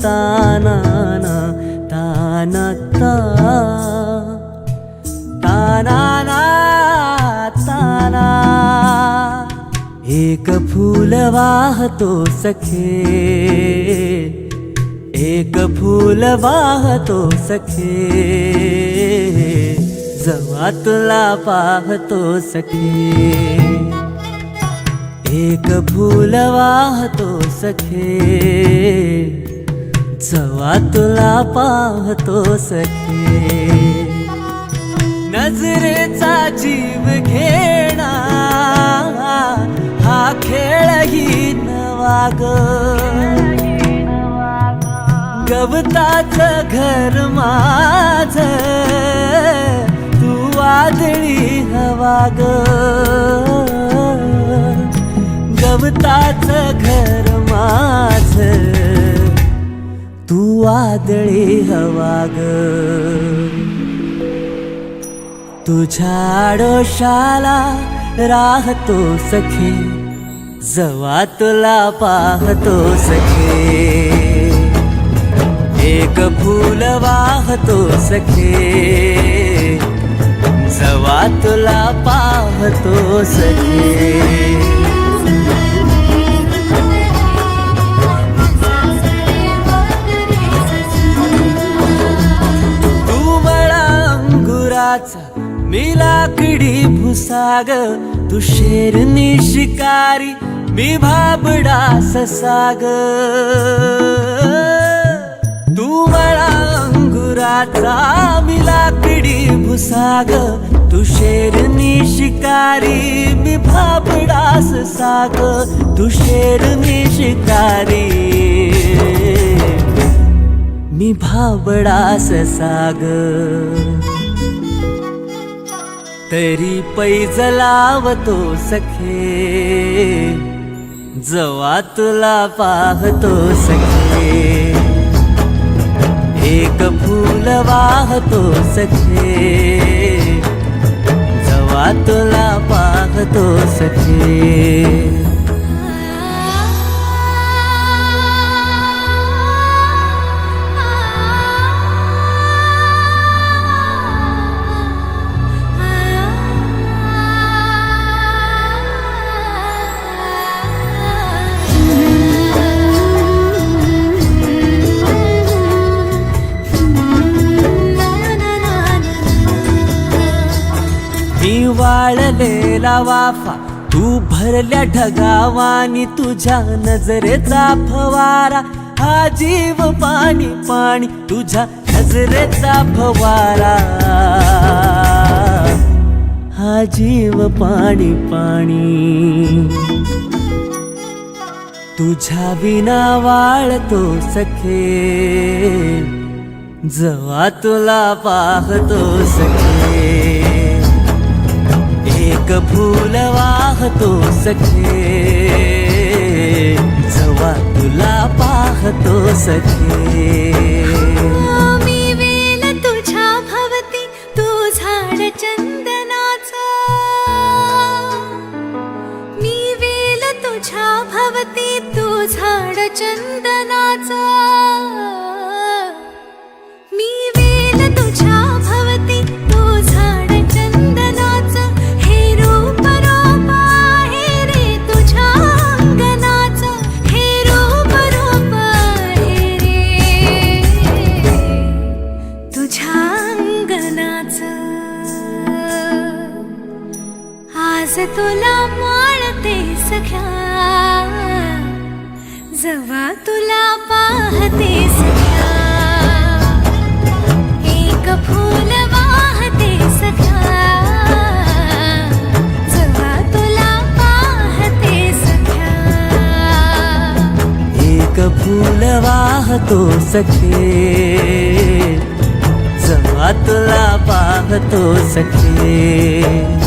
ताना ना ताना ता ताना ना ताना एक फूल वाहतो सखे एक फूल वाहतो सखे जवा तुला पाहतो सखे एक फूल वाहतो सखे जवा तुला पाहतो सखे नजरेचा जीव घेणा हा खेळही नवा ग गवताचं घर माझं तू वादळी हवा ग गवताचं घर माझं तू वादळी हवा ग तुझ्या आडोशाला राहतो सखे जवा तुला पाहतो सखे एक फूल वाहतो सखे जवा तुला पाहतो सखे तू मला अंगुराचा मी लाकडी भुसाग तू शेरनी शिकारी मी भाबडा ससाग तू मला अंगुराचा मी लाकडी भुसाग तू शेरनी शिकारी मी भाबडा ससाग तू शेरनी शिकारी मी भाबडा ससाग तरी पैज लावतो सखे जवा तुला पाहतो सखे एक फूल वाहतो सखे जवा तुला पाहतो सखे मी वाळलेला वाफा तू भरल्या ढगावानी तुझ्या नजरेचा फवारा हा जीव पाणी पाणी तुझ्या नजरेचा फवारा हा जीव पाणी पाणी तुझ्या विना वाळतो सखे जवा तुला पाहतो सखे एक फूल वाहतो सखे जवा तुला पाहतो सखे मी वेल तुझ्या भवती तू झाड चंदनाचा मी वेल तुझ्या भवती तू झाड चंदनाचा मी वेल तुझ्या भवती तू झाड चंदनाचा हे रूप रूप आहे रे तुझ्या अंगणाचं हे रूप रूप आहे रे तुझ्या अंगणाचं आज तुला माळते सख्या जवा तुला पाहते सख्या एक फूल वाहते सख्या जवा तुला पाहते सख्या एक फूल वाहतो सखे जवा तुला पाहतो सखे